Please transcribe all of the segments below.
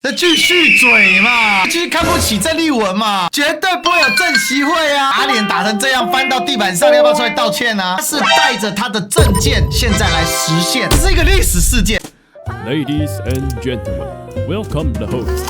再继续嘴嘛，继续看不起郑丽文嘛，绝对不会有正席会啊！打脸打成这样，翻到地板上，要不要出来道歉啊？他是带着他的政见现在来实现，这是一个历史事件。Ladies and gentlemen, welcome the host.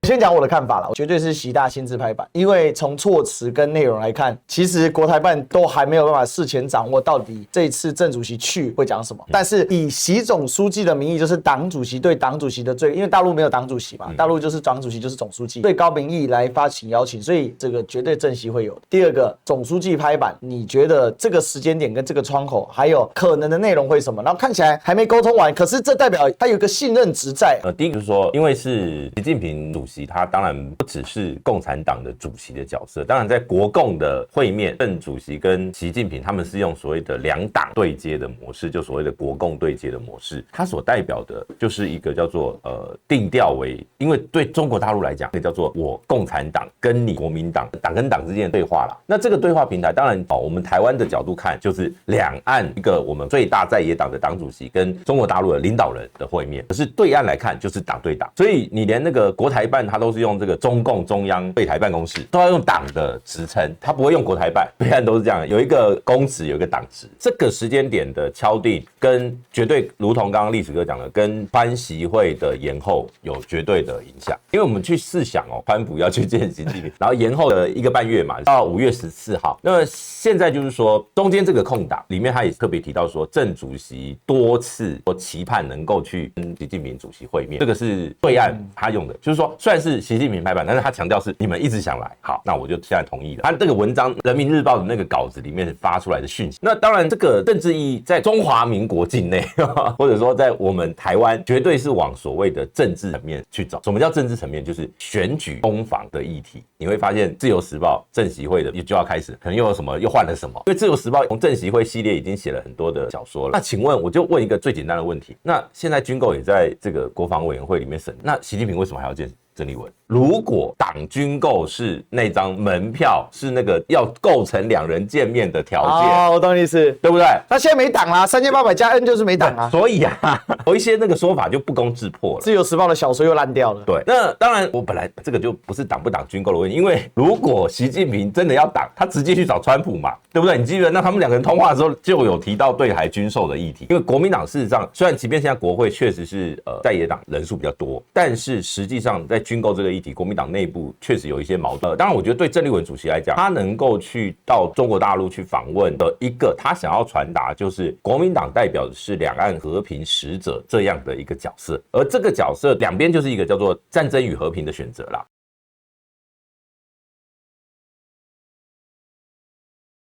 先讲我的看法了，绝对是习大亲自拍板，因为从措辞跟内容来看，其实国台办都还没有办法事前掌握到底这一次郑主席去会讲什么。但是以习总书记的名义，就是党主席对党主席的因为大陆没有党主席嘛，大陆就是党主席就是总书记，最高名义来发请邀请，所以这个绝对正席会有的。第二个，总书记拍板，你觉得这个时间点跟这个窗口还有可能的内容会什么？然后看起来还没沟通完，可是这代表他有一个信任值在。第一个就是说，因为是习近平主席，他当然不只是共产党的主席的角色，当然在国共的会面，邓主席跟习近平他们是用所谓的两党对接的模式，就所谓的国共对接的模式，它所代表的就是一个叫做定调为，因为对中国大陆来讲，叫做我共产党跟你国民党，党跟党之间的对话啦。那这个对话平台，当然我们台湾的角度看，就是两岸一个我们最大在野党的党主席跟中国大陆的领导人的会面，可是对岸来看就是党对党，所以你连那个国台办他都是用这个中共中央对台办公室，都要用党的职称，他不会用国台办，对岸都是这样，有一个公职，有一个党职。这个时间点的敲定，跟绝对如同刚刚历史哥讲的，跟班习会的延后有绝对的影响。因为我们去试想川普要去见习近平，然后延后了1个半月嘛，到5月14号。那么现在就是说，中间这个空档里面，他也特别提到说，郑主席多次期盼能够去跟习近平主席会面，这个是对岸他用的，就是说，虽然是习近平拍板，但是他强调是你们一直想来，好，那我就现在同意了。他这个文章《人民日报》的那个稿子里面发出来的讯息，那当然这个政治意义在中华民国境内，或者说在我们台湾，绝对是往所谓的政治层面去走。什么叫政治层面？就是选举攻防的议题。你会发现，《自由时报》政习会的就要开始，可能又有什么又换了什么？因为《自由时报》从政习会系列已经写了很多的小说了。那请问，我就问一个最简单的问题：那现在军购也在这个国防委员会里面审，那习近平为什么还要见郑丽文？如果党军购是那张门票，是那个要构成两人见面的条件，我懂你意思，对不对？他现在没党啦，3800加 N 就是没党啊。所以啊，有一些那个说法就不攻自破了。自由时报的小说又烂掉了。对，那当然，我本来这个就不是党不党军购的问题，因为如果习近平真的要党，他直接去找川普嘛，对不对？你记得，那他们两个人通话的时候就有提到对台军售的议题。因为国民党事实上，虽然即便现在国会确实是在野党人数比较多，但是实际上在军购这个议题，国民党内部确实有一些矛盾。当然，我觉得对郑丽文主席来讲，他能够去到中国大陆去访问的一个，他想要传达就是国民党代表的是两岸和平使者这样的一个角色，而这个角色两边就是一个叫做战争与和平的选择啦。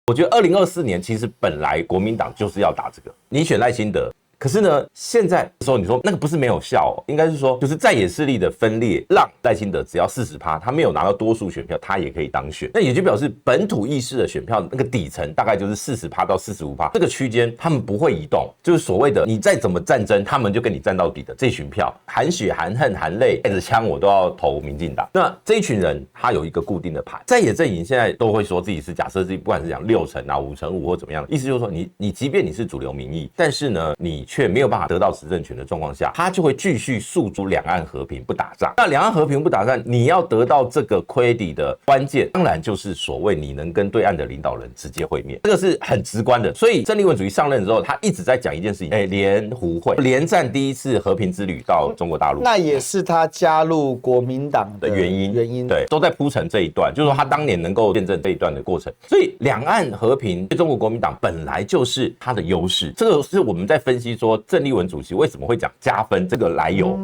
我觉得2024年其实本来国民党就是要打这个，你选赖清德。可是呢，现在的时候你说那个不是没有效应该是说就是在野势力的分裂，让赖清德只要40%，他没有拿到多数选票，他也可以当选。那也就表示本土意识的选票那个底层大概就是40%到45%，这个区间他们不会移动，就是所谓的你再怎么战争，他们就跟你战到底的这群票，含血含恨含泪带着枪我都要投民进党。那这一群人他有一个固定的盘，在野阵营现在都会说自己是假设自己不管是讲6成啊、5成5或怎么样的，意思就是说你即便你是主流民意，但是呢你却没有办法得到执政权的状况下，他就会继续诉诸两岸和平不打仗。那两岸和平不打仗，你要得到这个 credit 的关键，当然就是所谓你能跟对岸的领导人直接会面，这个是很直观的。所以郑丽文主席上任之后，他一直在讲一件事情，联胡会连战第一次和平之旅到中国大陆，那也是他加入国民党的原因，对，都在铺陈这一段，就是说他当年能够见证这一段的过程。所以两岸和平对中国国民党本来就是他的优势，这个是我们在分析说郑丽文主席为什么会讲加分这个来由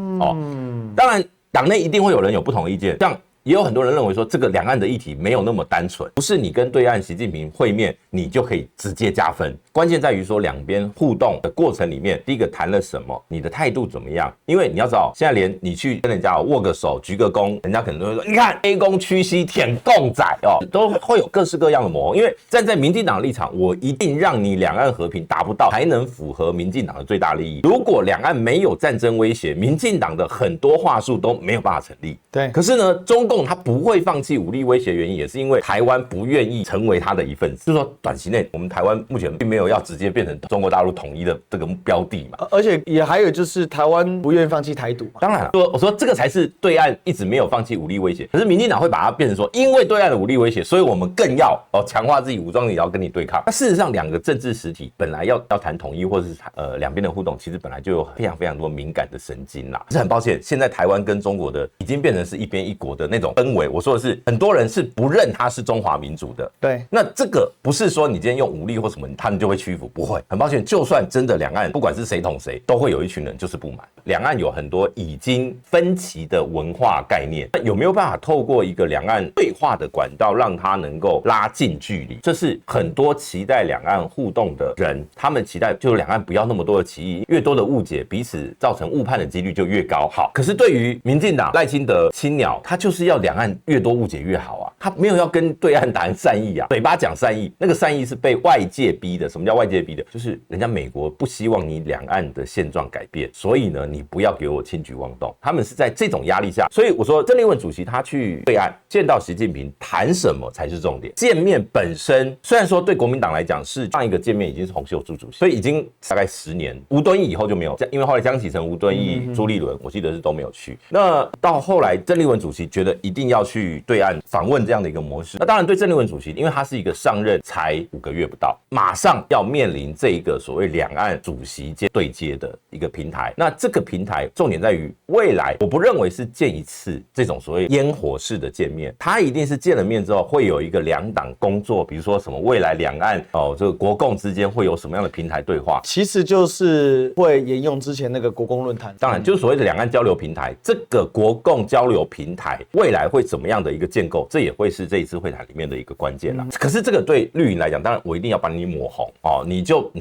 当然党内一定会有人有不同的意见，像也有很多人认为说，这个两岸的议题没有那么单纯，不是你跟对岸习近平会面，你就可以直接加分。关键在于说，两边互动的过程里面，第一个谈了什么，你的态度怎么样？因为你要知道，现在连你去跟人家握个手、鞠个躬，人家可能都会说，你看 A 公屈膝舔共仔都会有各式各样的模。因为站在民进党的立场，我一定让你两岸和平达不到，才能符合民进党的最大利益。如果两岸没有战争威胁，民进党的很多话术都没有办法成立。对，可是呢，中共共他不会放弃武力威胁的原因，也是因为台湾不愿意成为他的一份子。就是说，短期内我们台湾目前并没有要直接变成中国大陆统一的这个标的嘛。而且也还有就是台湾不愿意放弃台独嘛。当然了，我说这个才是对岸一直没有放弃武力威胁，可是民进党会把它变成说，因为对岸的武力威胁，所以我们更要强化自己武装力，也要跟你对抗。那事实上，两个政治实体本来要谈统一，或者是两边的互动，其实本来就有非常非常多敏感的神经啦。可是很抱歉，现在台湾跟中国的已经变成是一边一国的那种氛围。我说的是，很多人是不认它是中华民族的。对，那这个不是说你今天用武力或什么，他们就会屈服，不会。很抱歉，就算真的两岸不管是谁捅谁，都会有一群人就是不满。两岸有很多已经分歧的文化概念，那有没有办法透过一个两岸对话的管道，让它能够拉近距离？这是很多期待两岸互动的人，他们期待就是两岸不要那么多的歧义，越多的误解，彼此造成误判的几率就越高。好，可是对于民进党赖清德青鸟，他就是要两岸越多误解越好啊，他没有要跟对岸谈善意啊，嘴巴讲善意，那个善意是被外界逼的。什么叫外界逼的？就是人家美国不希望你两岸的现状改变，所以呢，你不要给我轻举妄动。他们是在这种压力下，所以我说郑丽文主席他去对岸见到习近平，谈什么才是重点？见面本身虽然说对国民党来讲是上一个见面已经是洪秀柱主席，所以已经大概10年，吴敦义以后就没有，因为后来江启臣、吴敦义、朱立伦，我记得是都没有去。那到后来郑丽文主席觉得一定要去对岸访问这样的一个模式，那当然对郑丽文主席，因为他是一个上任才5个月不到，马上要面临这一个所谓两岸主席对接的一个平台。那这个平台重点在于未来，我不认为是见一次这种所谓烟火式的见面，他一定是见了面之后会有一个两党工作，比如说什么未来两岸这个国共之间会有什么样的平台对话，其实就是会沿用之前那个国共论坛，当然就是所谓的两岸交流平台。这个国共交流平台未来会怎么样的一个建构，这也会是这一次会谈里面的一个关键啦。可是这个对绿营来讲，当然我一定要把你抹红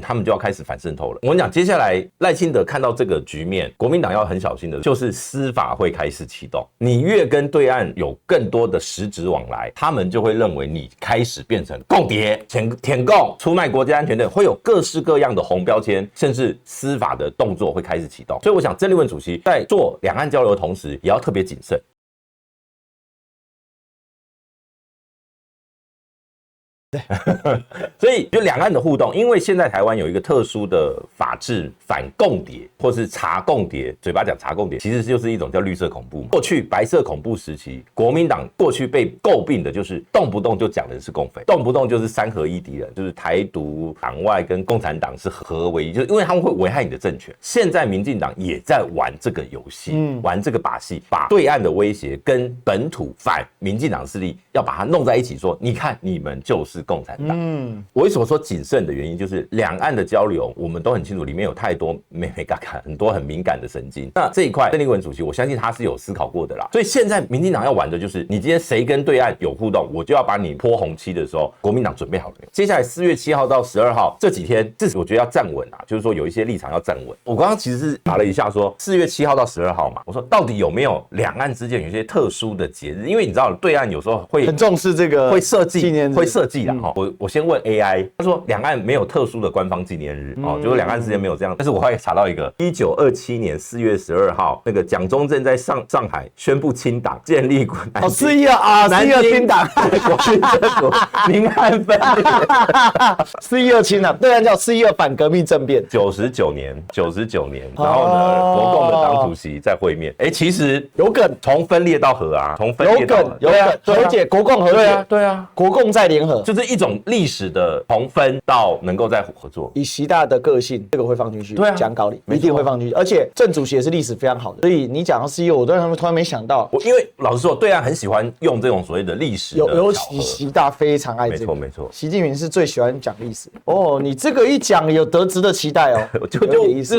他们就要开始反渗透了。我跟你讲，接下来赖清德看到这个局面，国民党要很小心的，就是司法会开始启动。你越跟对岸有更多的实质往来，他们就会认为你开始变成共谍、舔共、出卖国家安全等，会有各式各样的红标签，甚至司法的动作会开始启动。所以我想，郑丽文主席在做两岸交流的同时，也要特别谨慎。所以就两岸的互动，因为现在台湾有一个特殊的法制，反共谍或是查共谍，嘴巴讲查共谍，其实就是一种叫绿色恐怖。过去白色恐怖时期，国民党过去被诟病的就是动不动就讲人是共匪，动不动就是3合1敌人，就是台独、党外跟共产党是合为一，就是因为他们会危害你的政权。现在民进党也在玩这个游戏，玩这个把戏，把对岸的威胁跟本土反民进党势力要把它弄在一起，说你看你们就是共产党。我为什么说谨慎的原因，就是两岸的交流，我们都很清楚，里面有太多眉眉角角，很多很敏感的神经。那这一块，郑丽文主席，我相信他是有思考过的啦。所以现在民进党要玩的就是，你今天谁跟对岸有互动，我就要把你泼红漆的时候，国民党准备好了没有？接下来4月7号到12号这几天，至少我觉得要站稳啊，就是说有一些立场要站稳。我刚刚其实是查了一下说，4月7号到12号嘛，我说到底有没有两岸之间有一些特殊的节日？因为你知道，对岸有时候会很重视这个会设计纪念日，会设计啦。我先问 AI， 他说两岸没有特殊的官方纪念日就是两岸之间没有这样。但是我后来查到一个1927年4月12号，那个蒋中正在上海宣布清党，建立4.12清党，国民政府明暗分裂4.12清党，对岸叫4.12反革命政变。99年，然后呢，国共的党主席在会面。其实有梗，从分裂到和啊，从分裂到和有梗，和解，国共和解，对啊，国共再联合，就是一种历史的从分到能够再合作。以习大的个性，这个会放进去，对啊，讲稿里一定会放进去。而且郑主席也是历史非常好的，所以你讲到4.12，我突然没想到，因为老实说，对岸很喜欢用这种所谓的历史的巧合，尤其习大非常爱这个，没错，习近平是最喜欢讲历史。你这个一讲有得值得期待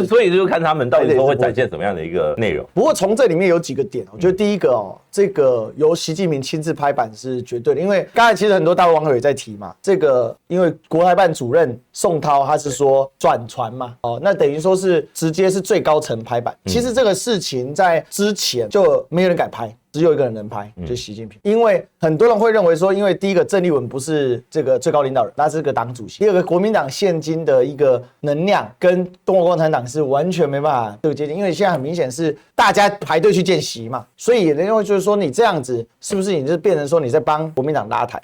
所以就看他们到底会展现什么样的一个内容。不过从这里面有几个点，我觉得第一个这个由习近平亲自拍板是绝对的，因为刚才其实很多大陆网友也在提嘛，这个因为国台办主任宋涛他是说转传嘛，那等于说是直接是最高层拍板。其实这个事情在之前就没有人敢拍。只有一个人能拍，就是习近平。因为很多人会认为说，因为第一个郑丽文不是这个最高领导人，他是个党主席；第二个国民党现今的一个能量跟中国共产党是完全没办法这个接近，因为现在很明显是大家排队去见习嘛，所以人家会就是说你这样子是不是你就变成说你在帮国民党拉台？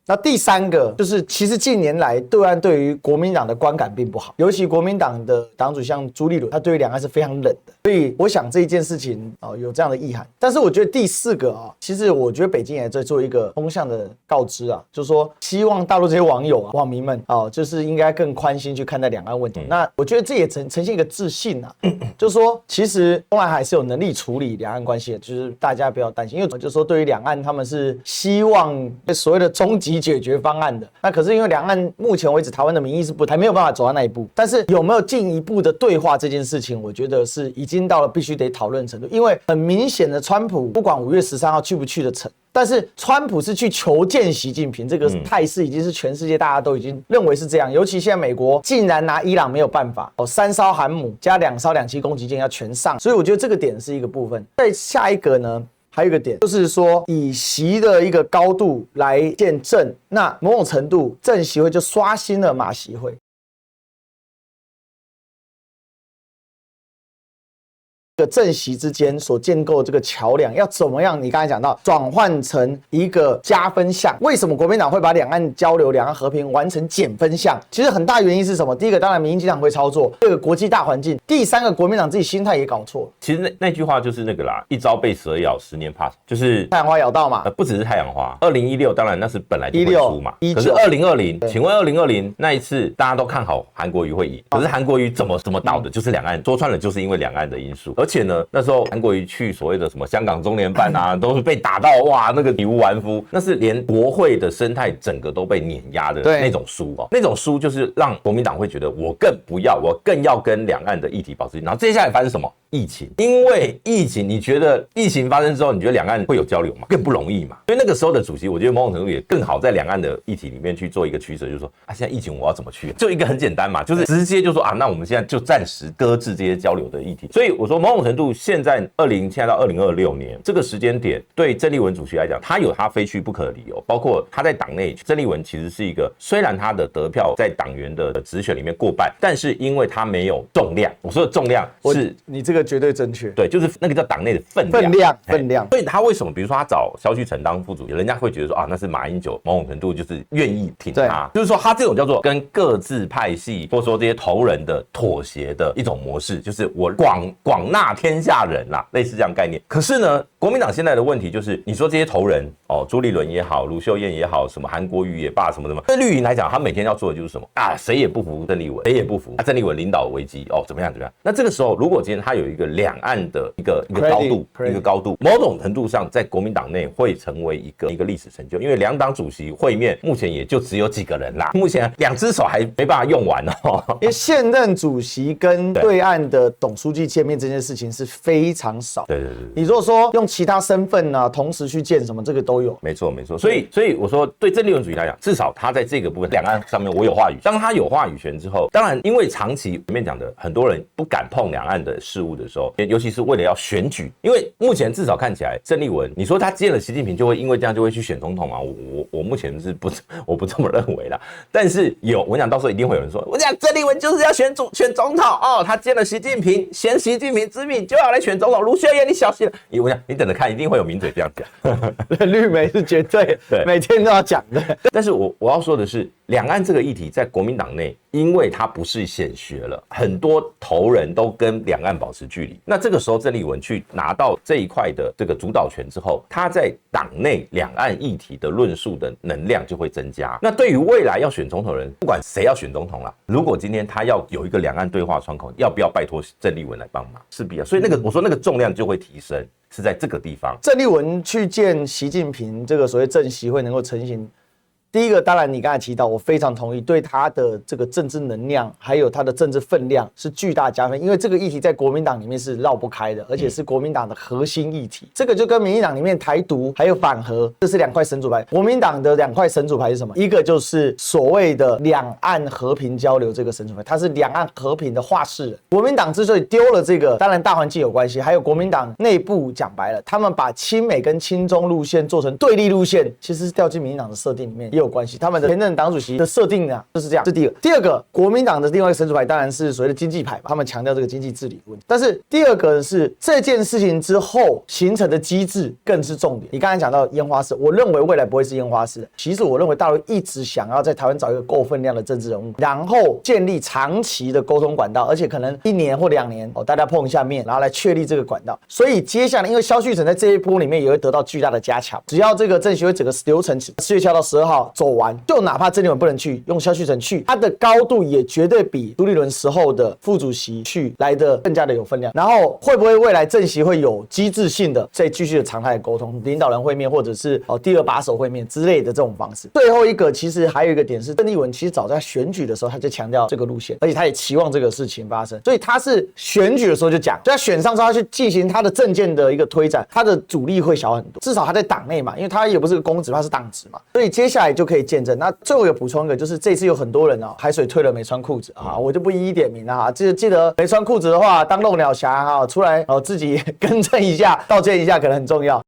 那第三个就是，其实近年来对岸对于国民党的观感并不好，尤其国民党的党主席像朱立伦，他对于两岸是非常冷的，所以我想这一件事情有这样的意涵。但是我觉得第四个其实我觉得北京也在做一个风向的告知就是说希望大陆这些网友网民们就是应该更宽心去看待两岸问题。那我觉得这也呈现一个自信就是说其实东南海是有能力处理两岸关系的，就是大家不要担心，因为就是说对于两岸他们是希望所谓的终极解决方案的。那可是因为两岸目前为止台湾的民意是还没有办法走到那一步，但是有没有进一步的对话这件事情，我觉得是已经到了必须得讨论程度。因为很明显的川普不管5月13号去不去的成，但是川普是去求见习近平，这个态势已经是全世界大家都已经认为是这样。尤其现在美国竟然拿伊朗没有办法，3艘航母加2艘2栖攻击舰要全上，所以我觉得这个点是一个部分。在下一个呢，还有一个点就是说，以习的一个高度来见郑，那某种程度郑习会就刷新了马习会。郑习之间所建构这个桥梁要怎么样？你刚才讲到转换成一个加分项，为什么国民党会把两岸交流、两岸和平完成减分项？其实很大原因是什么？第一个当然民进经常会操作，第二个国际大环境，第三个国民党自己心态也搞错。其实那句话就是那个啦，一朝被蛇咬，10年怕草，就是太阳花咬到嘛。不只是太阳花，2016当然那是本来就会输嘛。可是2020，请问2020那一次大家都看好韩国瑜会赢，可是韩国瑜怎么倒的？就是两岸说穿了，就是因为两岸的因素。而且呢，那时候韩国瑜去所谓的什么香港中联办都是被打到哇，那个体无完肤，那是连国会的生态整个都被碾压的那种输那种输就是让国民党会觉得我更要跟两岸的议题保持。然后接下来发生什么？疫情，因为疫情，你觉得疫情发生之后，你觉得两岸会有交流吗？更不容易嘛。所以那个时候的主席，我觉得某种程度也更好在两岸的议题里面去做一个取舍，就是说现在疫情我要怎么去？就一个很简单嘛，就是直接就说那我们现在就暂时搁置这些交流的议题。所以我说某种程度，现在到2026年这个时间点，对郑丽文主席来讲，他有他非去不可的理由，包括他在党内，郑丽文其实是一个虽然他的得票在党员的直选里面过半，但是因为他没有重量，我说的重量是你这个绝对正确，对，就是那个叫党内的分量。所以他为什么，比如说他找萧旭晨当副主席，人家会觉得说那是马英九某种程度就是愿意挺他，就是说他这种叫做跟各自派系或者说这些头人的妥协的一种模式，就是我广纳天下人啦，类似这样概念。可是呢，国民党现在的问题就是，你说这些头人朱立伦也好，卢秀燕也好，什么韩国瑜也罢，什么，对绿营来讲，他每天要做的就是什么谁也不服郑丽文，谁也不服郑丽文领导危机怎么样？那这个时候，如果今天他有一个两岸的一个高度，某种程度上在国民党内会成为一个历史成就，因为两党主席会面目前也就只有几个人啦，目前2只手还没办法用完因为现任主席跟对岸的董书记见面这件事情是非常少。对，你如果说用其他身份同时去见什么，这个都有。没错。所以我说，对郑丽文主席来讲，至少他在这个部分两岸上面我有话语。当他有话语权之后，当然因为长期前面讲的很多人不敢碰两岸的事务的时候，尤其是为了要选举，因为目前至少看起来，郑丽文，你说他见了习近平就会因为这样就会去选总统吗？我目前是我不这么认为啦。但是我讲到时候一定会有人说，我讲郑丽文就是要选总统他见了习近平，嫌习近平之命就要来选总统。卢秀燕，你小心了！我讲你等着看，一定会有名嘴这样讲。绿媒是绝对每天都要讲的。但是我要说的是，两岸这个议题在国民党内，因为它不是显学了，很多头人都跟两岸保持距离。那这个时候，郑丽文去拿到这一块的这个主导权之后，他在党内两岸议题的论述的能量就会增加。那对于未来要选总统的人，不管谁要选总统啦，如果今天他要有一个两岸对话窗口，要不要拜托郑丽文来帮忙？势必啊。所以我说那个重量就会提升。是在这个地方，郑丽文去见习近平，这个所谓郑习会能够成型，第一个，当然你刚才提到，我非常同意，对他的这个政治能量还有他的政治分量是巨大加分，因为这个议题在国民党里面是绕不开的，而且是国民党的核心议题。这个就跟民进党里面台独还有反核，这是2块神主牌。国民党的2块神主牌是什么？一个就是所谓的两岸和平交流这个神主牌，它是两岸和平的话事人。国民党之所以丢了这个，当然大环境有关系，还有国民党内部讲白了，他们把亲美跟亲中路线做成对立路线，其实是掉进民进党的设定里面也有关系。他们的前任党主席的设定啊就是这样，这第一个。第二个，国民党的另外一个神主牌当然是所谓的经济牌，他们强调这个经济治理问题。但是第二个是这件事情之后形成的机制更是重点。你刚才讲到烟花式，我认为未来不会是烟花式的。其实我认为大陆一直想要在台湾找一个够分量的政治人物，然后建立长期的沟通管道，而且可能1年或2年大家碰一下面，然后来确立这个管道。所以接下来，因为萧旭晨在这一波里面也会得到巨大的加强，只要这个政协会整个流程4月7号到12号走完，就哪怕郑丽文不能去，用萧旭晨去，他的高度也绝对比朱立伦时候的副主席去来的更加的有分量。然后会不会未来政协会有机制性的再继续的常态的沟通，领导人会面或者是第2把手会面之类的这种方式？最后一个其实还有一个点是，郑丽文其实早在选举的时候他就强调这个路线，而且他也期望这个事情发生，所以他是选举的时候就讲，就他选上之后他去进行他的政见的一个推展，他的阻力会小很多，至少他在党内嘛，因为他也不是个公职，他是党职嘛，所以接下来就可以见证。那最后有补充一个，就是这次有很多人海水退了没穿裤子啊，我就不一一点名了哈，记得没穿裤子的话，当漏鸟侠哈，出来自己更正一下，道歉一下，可能很重要。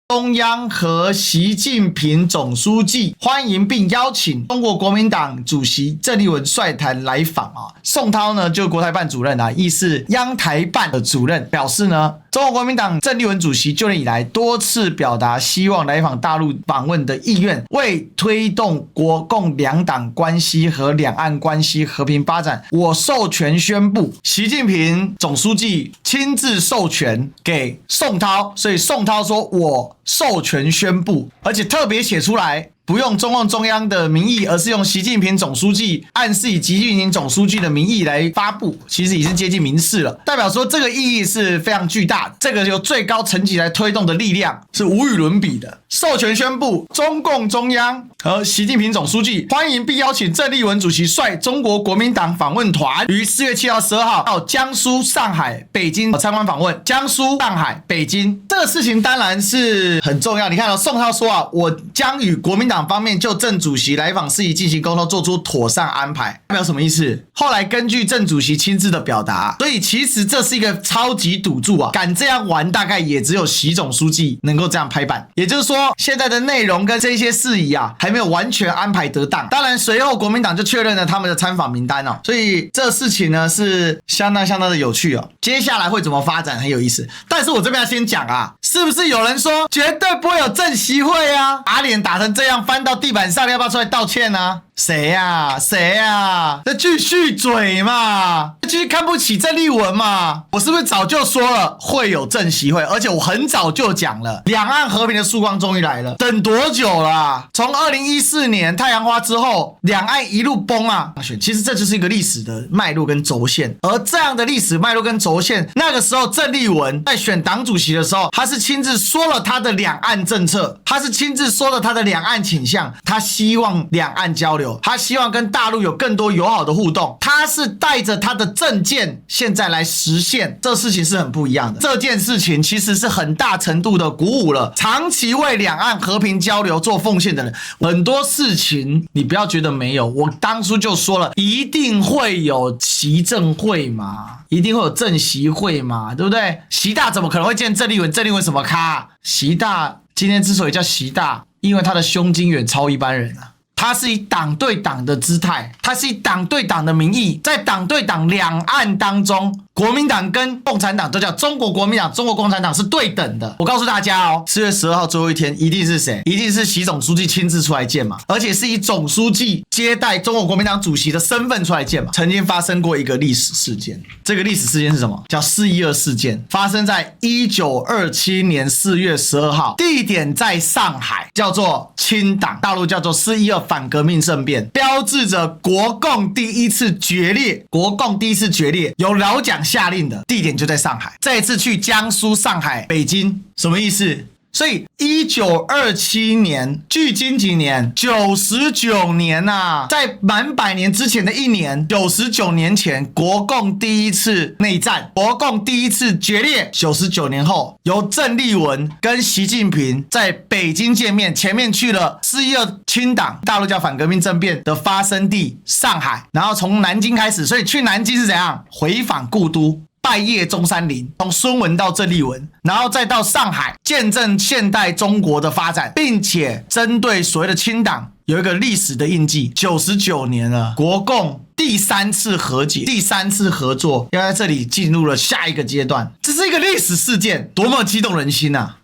中央和习近平总书记欢迎并邀请中国国民党主席郑丽文率团来访啊。宋涛呢，就国台办主任啊，亦是央台办的主任，表示呢，中国国民党郑丽文主席就任以来多次表达希望来访大陆访问的意愿，为推动国共两党关系和两岸关系和平发展，我授权宣布，习近平总书记亲自授权给宋涛，所以宋涛说我授权宣布，而且特别写出来，不用中共中央的名义，而是用习近平总书记，暗示以习近平总书记的名义来发布，其实已经接近明示了，代表说这个意义是非常巨大的，这个由最高层级来推动的力量是无与伦比的。授权宣布，中共中央和习近平总书记欢迎并邀请郑丽文主席率中国国民党访问团于4月7号、12号到江苏、上海、北京参观访问。江苏、上海、北京这个事情当然是很重要。你看宋涛说啊，我将与国民党方面就郑主席来访事宜进行沟通，做出妥善安排。代表什么意思？后来根据郑主席亲自的表达，所以其实这是一个超级赌注啊！敢这样玩，大概也只有习总书记能够这样拍板。也就是说，现在的内容跟这些事宜啊，还没有完全安排得当。当然，随后国民党就确认了他们的参访名单哦，所以这事情呢是相当的有趣哦。接下来会怎么发展很有意思。但是我这边要先讲啊，是不是有人说绝对不会有郑习会啊？打脸打成这样，翻到地板上，要不要出来道歉啊？谁呀？谁呀？在继续嘴嘛？继续看不起郑丽文嘛？我是不是早就说了会有郑习会？而且我很早就讲了，两岸和平的曙光终于来了。等多久啦？从2014年太阳花之后，两岸一路崩啊！其实这就是一个历史的脉络跟轴线。而这样的历史脉络跟轴线，那个时候郑丽文在选党主席的时候，他是亲自说了他的两岸政策，他是亲自说了他的两岸倾向，他希望两岸交流。他希望跟大陆有更多友好的互动，他是带着他的政见现在来实现，这事情是很不一样的。这件事情其实是很大程度的鼓舞了长期为两岸和平交流做奉献的人。很多事情你不要觉得没有，我当初就说了，一定会有习政会嘛，一定会有郑习会嘛，对不对？习大怎么可能会见郑丽文？郑丽文什么咖？习大今天之所以叫习大，因为他的胸襟远超一般人啊。他是以党对党的姿态，他是以党对党的名义，在党对党两岸当中，国民党跟共产党都叫中国国民党、中国共产党是对等的。我告诉大家哦，4月12号最后一天一定是谁？一定是习总书记亲自出来见嘛，而且是以总书记接待中国国民党主席的身份出来见嘛。曾经发生过一个历史事件，这个历史事件是什么？叫412事件，发生在1927年4月12号，地点在上海，叫做清党，大陆叫做412反革命政变，标志着国共第一次决裂。国共第一次决裂由老蒋下令的，地点就在上海。这一次去江苏、上海、北京，什么意思？所以1927年，距今几年？99年啊，在满100年之前的一年，99年前，国共第一次内战，国共第一次决裂。99年后，由郑丽文跟习近平在北京见面，前面去了4.12清党，大陆叫反革命政变的发生地上海，然后从南京开始，所以去南京是怎样？回访故都。拜谒中山陵，从孙文到郑丽文，然后再到上海，见证现代中国的发展，并且针对所谓的清党有一个历史的印记。99年了，国共第3次和解，第3次合作，要在这里进入了下一个阶段，这是一个历史事件，多么激动人心啊！